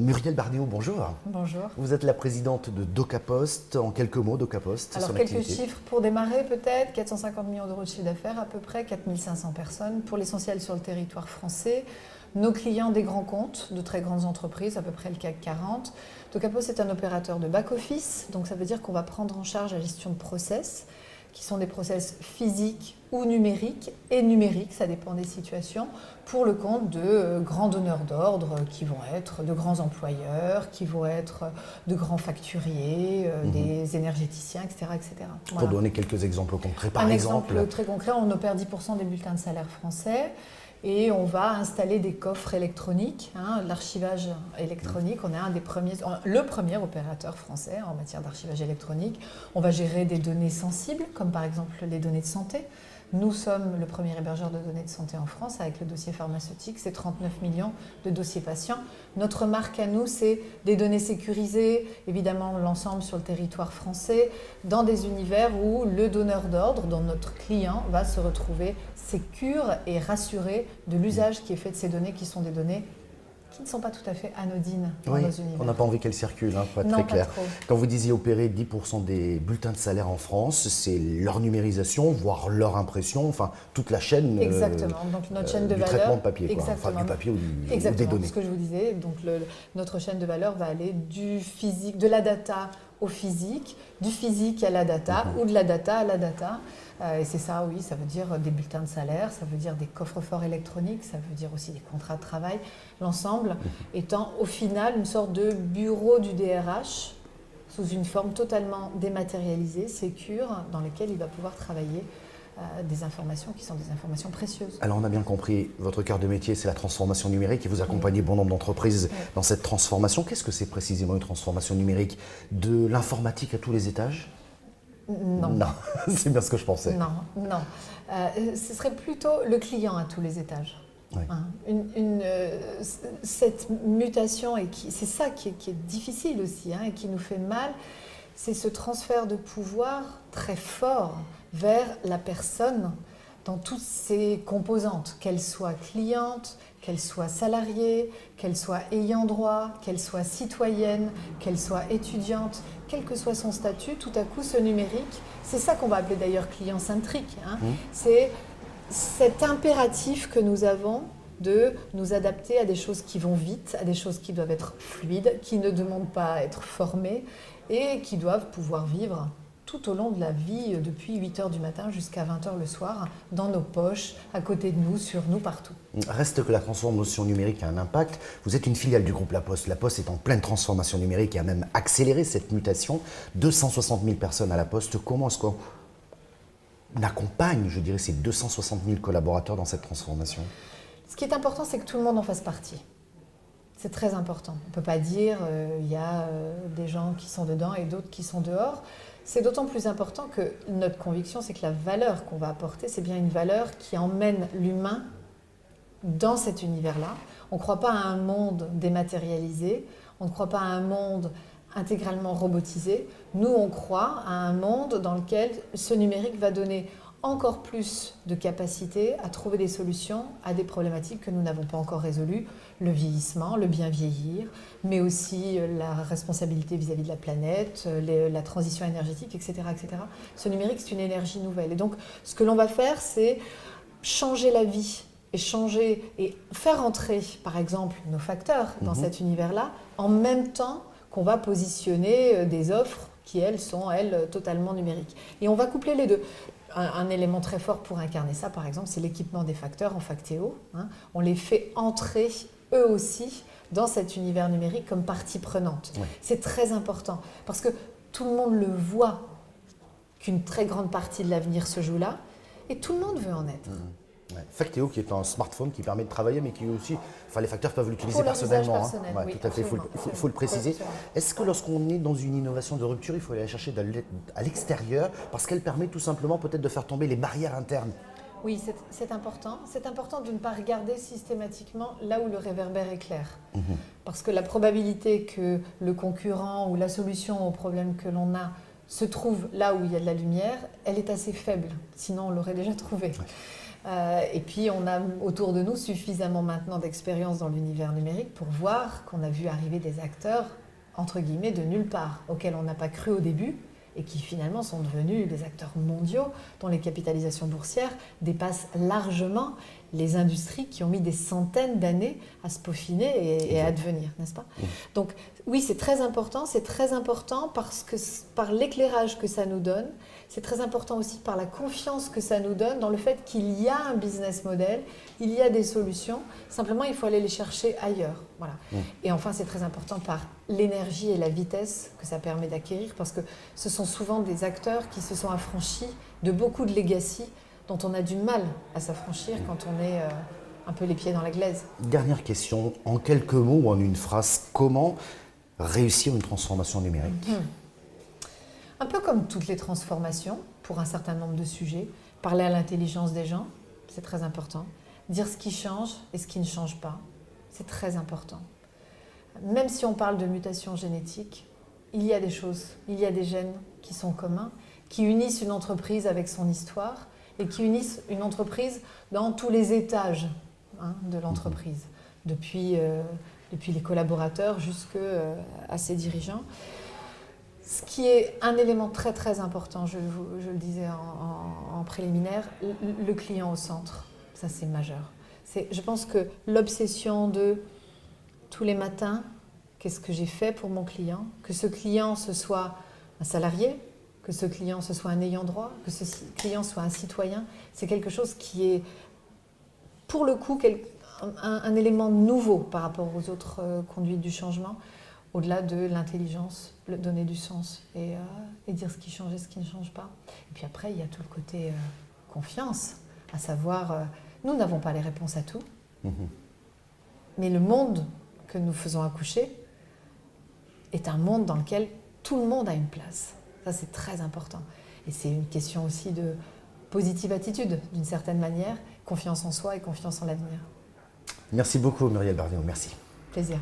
Muriel Bardéau, bonjour. Bonjour. Vous êtes la présidente de DocaPost. En quelques mots, DocaPost, Alors, quelques chiffres pour démarrer peut-être. 450 millions d'euros de chiffre d'affaires à peu près, 4500 personnes, pour l'essentiel sur le territoire français. Nos clients des grands comptes, de très grandes entreprises, à peu près le CAC 40. DocaPost est un opérateur de back-office, donc ça veut dire qu'on va prendre en charge la gestion de process, qui sont des process physiques ou numériques, et numériques, ça dépend des situations, pour le compte de grands donneurs d'ordre qui vont être de grands employeurs, qui vont être de grands facturiers, des énergéticiens, etc. etc. Voilà. Pour donner quelques exemples concrets, par exemple. Un exemple très concret, on opère 10% des bulletins de salaire français. Et on va installer des coffres électroniques, l'archivage électronique. On est le premier opérateur français en matière d'archivage électronique. On va gérer des données sensibles, comme par exemple les données de santé. Nous sommes le premier hébergeur de données de santé en France avec le dossier pharmaceutique, c'est 39 millions de dossiers patients. Notre marque à nous, c'est des données sécurisées, évidemment l'ensemble sur le territoire français, dans des univers où le donneur d'ordre, dont notre client, va se retrouver sécure et rassuré de l'usage qui est fait de ces données qui sont des données qui ne sont pas tout à fait anodines dans nos univers. On n'a pas envie qu'elles circulent, pour être très clair. Quand vous disiez opérer 10% des bulletins de salaire en France, c'est leur numérisation, voire leur impression, enfin toute la chaîne. Exactement. Donc notre chaîne de valeur. Du traitement de papier, quoi. Exactement. Enfin, du papier ou des données. Exactement. Ce que je vous disais. Donc notre chaîne de valeur va aller du physique, de la data au physique, du physique à la data ou de la data à la data. Et c'est ça, oui, ça veut dire des bulletins de salaire, ça veut dire des coffres-forts électroniques, ça veut dire aussi des contrats de travail. L'ensemble étant au final une sorte de bureau du DRH sous une forme totalement dématérialisée, sécure, dans laquelle il va pouvoir travailler des informations qui sont des informations précieuses. Alors on a bien compris, votre cœur de métier c'est la transformation numérique et vous accompagnez bon nombre d'entreprises dans cette transformation. Qu'est-ce que c'est précisément une transformation numérique? De l'informatique à tous les étages? Non, c'est bien ce que je pensais. Non. Ce serait plutôt le client à tous les étages. Oui. Cette mutation, et c'est ça qui est difficile aussi et qui nous fait mal, c'est ce transfert de pouvoir très fort vers la personne dans toutes ses composantes, qu'elle soit cliente, qu'elle soit salariée, qu'elle soit ayant droit, qu'elle soit citoyenne, qu'elle soit étudiante, quel que soit son statut, tout à coup ce numérique, c'est ça qu'on va appeler d'ailleurs client-centrique, c'est cet impératif que nous avons de nous adapter à des choses qui vont vite, à des choses qui doivent être fluides, qui ne demandent pas à être formées et qui doivent pouvoir vivre tout au long de la vie, depuis 8h du matin jusqu'à 20h le soir, dans nos poches, à côté de nous, sur nous, partout. Reste que la transformation numérique a un impact. Vous êtes une filiale du groupe La Poste. La Poste est en pleine transformation numérique et a même accéléré cette mutation. 260 000 personnes à La Poste. Comment est-ce qu'on accompagne, je dirais, ces 260 000 collaborateurs dans cette transformation? Ce qui est important, c'est que tout le monde en fasse partie. C'est très important. On ne peut pas dire il y a des gens qui sont dedans et d'autres qui sont dehors. C'est d'autant plus important que notre conviction, c'est que la valeur qu'on va apporter, c'est bien une valeur qui emmène l'humain dans cet univers-là. On ne croit pas à un monde dématérialisé, on ne croit pas à un monde intégralement robotisé. Nous, on croit à un monde dans lequel ce numérique va donner encore plus de capacité à trouver des solutions à des problématiques que nous n'avons pas encore résolues, le vieillissement, le bien vieillir, mais aussi la responsabilité vis-à-vis de la planète, la transition énergétique, etc., etc. Ce numérique, c'est une énergie nouvelle. Et donc, ce que l'on va faire, c'est changer la vie et faire entrer, par exemple, nos facteurs dans cet univers-là, en même temps qu'on va positionner des offres qui, elles, sont, totalement numériques. Et on va coupler les deux. Un élément très fort pour incarner ça, par exemple, c'est l'équipement des facteurs en Factéo. On les fait entrer, eux aussi, dans cet univers numérique comme partie prenante. Oui. C'est très important, parce que tout le monde le voit, qu'une très grande partie de l'avenir se joue là, et tout le monde veut en être. Factéo qui est un smartphone qui permet de travailler, mais qui aussi, les facteurs peuvent l'utiliser personnellement. Personnel, oui, tout à fait, il faut le préciser. Est-ce que lorsqu'on est dans une innovation de rupture, il faut aller la chercher à l'extérieur, parce qu'elle permet tout simplement peut-être de faire tomber les barrières internes? Oui, c'est important. C'est important de ne pas regarder systématiquement là où le réverbère est clair. Parce que la probabilité que le concurrent ou la solution au problème que l'on a se trouve là où il y a de la lumière, elle est assez faible. Sinon, on l'aurait déjà trouvée. Et puis, on a autour de nous suffisamment maintenant d'expérience dans l'univers numérique pour voir qu'on a vu arriver des acteurs, entre guillemets, de nulle part, auxquels on n'a pas cru au début, et qui finalement sont devenus des acteurs mondiaux dont les capitalisations boursières dépassent largement les industries qui ont mis des centaines d'années à se peaufiner et à advenir, n'est-ce pas? Donc oui, c'est très important parce que par l'éclairage que ça nous donne, c'est très important aussi par la confiance que ça nous donne dans le fait qu'il y a un business model, il y a des solutions, simplement il faut aller les chercher ailleurs. Voilà. Et enfin, c'est très important par l'énergie et la vitesse que ça permet d'acquérir, parce que ce sont souvent des acteurs qui se sont affranchis de beaucoup de legacy dont on a du mal à s'affranchir quand on est un peu les pieds dans la glaise. Dernière question, en quelques mots ou en une phrase, comment réussir une transformation numérique? Un peu comme toutes les transformations, pour un certain nombre de sujets, parler à l'intelligence des gens, c'est très important. Dire ce qui change et ce qui ne change pas, c'est très important. Même si on parle de mutation génétique, il y a des choses, il y a des gènes qui sont communs, qui unissent une entreprise avec son histoire et qui unissent une entreprise dans tous les étages de l'entreprise, depuis les collaborateurs jusqu'à ses dirigeants. Ce qui est un élément très très important, je le disais en préliminaire, le client au centre, ça c'est majeur. Je pense que l'obsession de tous les matins, qu'est-ce que j'ai fait pour mon client, que ce client ce soit un salarié, que ce client ce soit un ayant droit, que ce client soit un citoyen, c'est quelque chose qui est pour le coup un élément nouveau par rapport aux autres conduites du changement, au-delà de l'intelligence, donner du sens et dire ce qui change et ce qui ne change pas. Et puis après, il y a tout le côté confiance, à savoir, nous n'avons pas les réponses à tout, mais le monde que nous faisons accoucher est un monde dans lequel tout le monde a une place. Ça, c'est très important. Et c'est une question aussi de positive attitude, d'une certaine manière, confiance en soi et confiance en l'avenir. Merci beaucoup, Muriel Bardino. Merci. Plaisir.